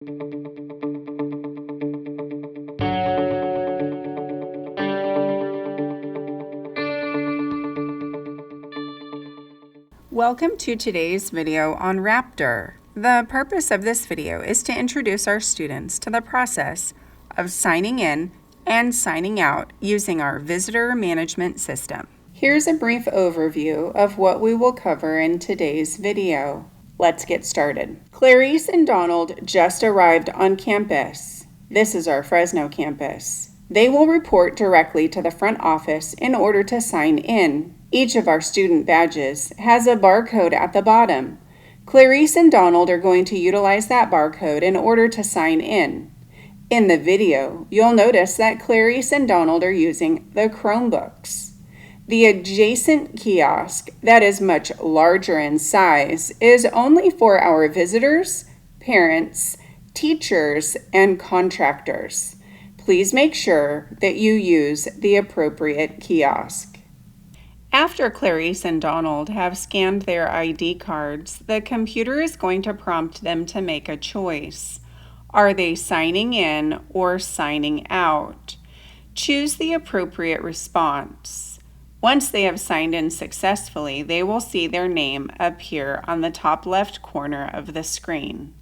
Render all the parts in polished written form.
Welcome to today's video on Raptor. The purpose of this video is to introduce our students to the process of signing in and signing out using our visitor management system. Here's a brief overview of what we will cover in today's video. Let's get started. Clarice and Donald just arrived on campus. This is our Fresno campus. They will report directly to the front office in order to sign in. Each of our student badges has a barcode at the bottom. Clarice and Donald are going to utilize that barcode in order to sign in. In the video, you'll notice that Clarice and Donald are using the Chromebooks. The adjacent kiosk, that is much larger in size, is only for our visitors, parents, teachers, and contractors. Please make sure that you use the appropriate kiosk. After Clarice and Donald have scanned their ID cards, the computer is going to prompt them to make a choice. Are they signing in or signing out? Choose the appropriate response. Once they have signed in successfully, they will see their name appear on the top left corner of the screen.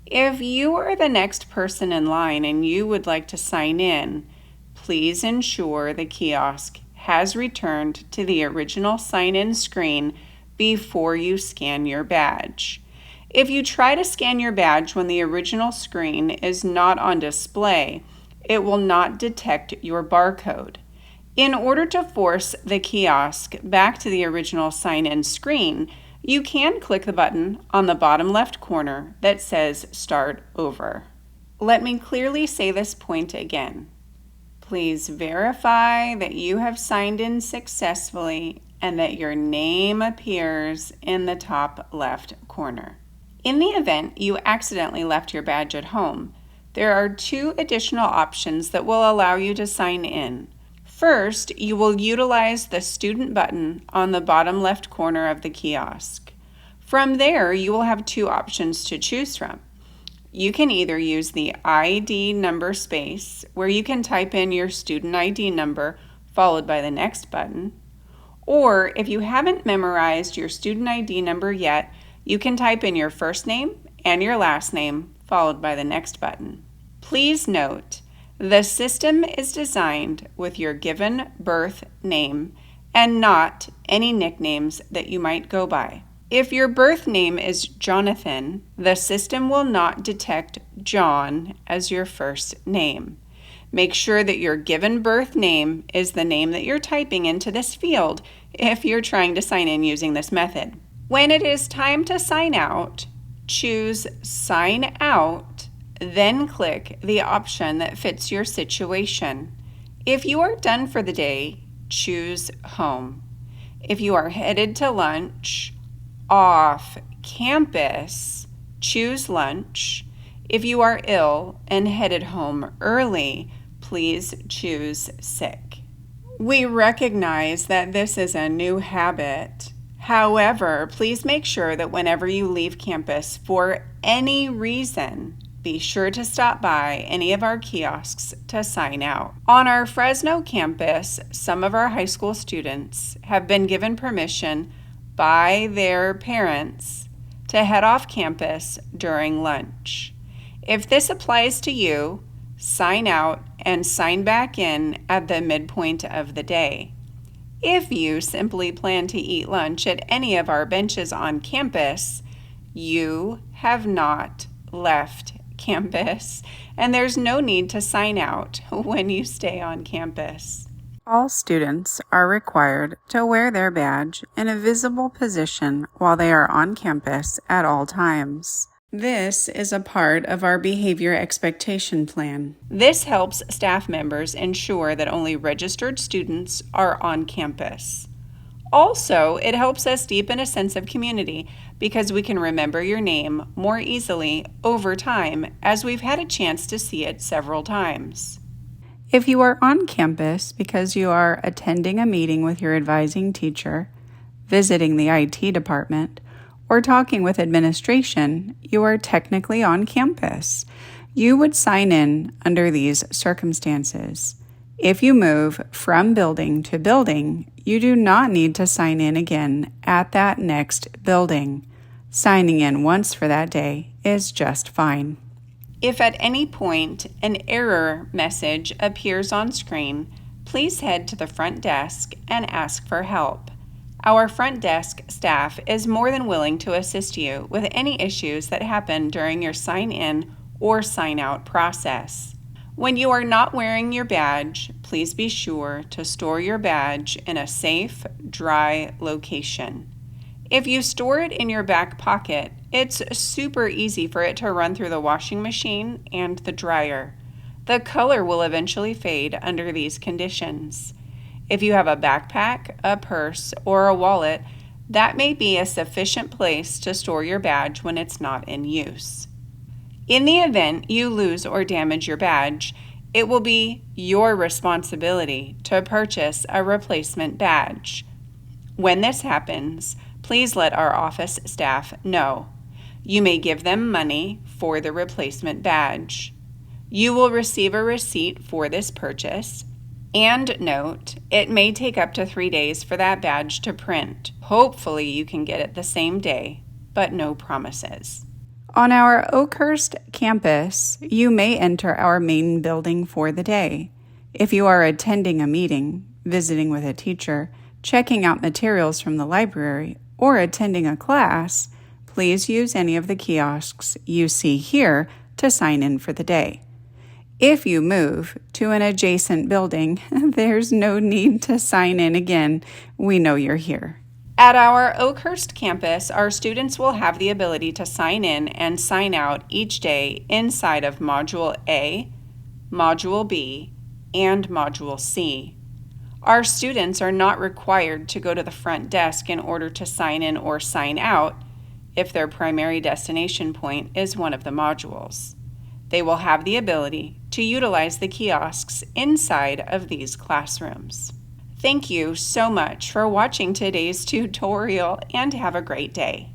If you are the next person in line and you would like to sign in, please ensure the kiosk has returned to the original sign-in screen before you scan your badge. If you try to scan your badge when the original screen is not on display, it will not detect your barcode. In order to force the kiosk back to the original sign-in screen, you can click the button on the bottom left corner that says Start Over. Let me clearly say this point again. Please verify that you have signed in successfully and that your name appears in the top left corner. In the event you accidentally left your badge at home, there are two additional options that will allow you to sign in. First, you will utilize the student button on the bottom left corner of the kiosk. From there, you will have two options to choose from. You can either use the ID number space, where you can type in your student ID number followed by the next button, or if you haven't memorized your student ID number yet, you can type in your first name and your last name followed by the next button. Please note, the system is designed with your given birth name and not any nicknames that you might go by. If your birth name is Jonathan, the system will not detect John as your first name. Make sure that your given birth name is the name that you're typing into this field if you're trying to sign in using this method. When it is time to sign out, choose Sign Out, then click the option that fits your situation. If you are done for the day, choose Home. If you are headed to lunch, off campus, choose lunch. If you are ill and headed home early, please choose sick. We recognize that this is a new habit. However, please make sure that whenever you leave campus for any reason, be sure to stop by any of our kiosks to sign out. On our Fresno campus, some of our high school students have been given permission by their parents to head off campus during lunch. If this applies to you, sign out and sign back in at the midpoint of the day. If you simply plan to eat lunch at any of our benches on campus, you have not left campus, and there's no need to sign out when you stay on campus. All students are required to wear their badge in a visible position while they are on campus at all times. This is a part of our behavior expectation plan. This helps staff members ensure that only registered students are on campus. Also, it helps us deepen a sense of community because we can remember your name more easily over time as we've had a chance to see it several times. If you are on campus because you are attending a meeting with your advising teacher, visiting the IT department, or talking with administration, you are technically on campus. You would sign in under these circumstances. If you move from building to building, you do not need to sign in again at that next building. Signing in once for that day is just fine. If at any point an error message appears on screen, please head to the front desk and ask for help. Our front desk staff is more than willing to assist you with any issues that happen during your sign-in or sign-out process. When you are not wearing your badge, please be sure to store your badge in a safe, dry location. If you store it in your back pocket, it's super easy for it to run through the washing machine and the dryer. The color will eventually fade under these conditions. If you have a backpack, a purse, or a wallet, that may be a sufficient place to store your badge when it's not in use. In the event you lose or damage your badge, it will be your responsibility to purchase a replacement badge. When this happens, please let our office staff know. You may give them money for the replacement badge. You will receive a receipt for this purchase. And note, it may take up to 3 days for that badge to print. Hopefully you can get it the same day, but no promises. On our Oakhurst campus, you may enter our main building for the day. If you are attending a meeting, visiting with a teacher, checking out materials from the library, or attending a class, please use any of the kiosks you see here to sign in for the day. If you move to an adjacent building, there's no need to sign in again. We know you're here. At our Oakhurst campus, our students will have the ability to sign in and sign out each day inside of Module A, Module B, and Module C. Our students are not required to go to the front desk in order to sign in or sign out if their primary destination point is one of the modules. They will have the ability to utilize the kiosks inside of these classrooms. Thank you so much for watching today's tutorial and have a great day.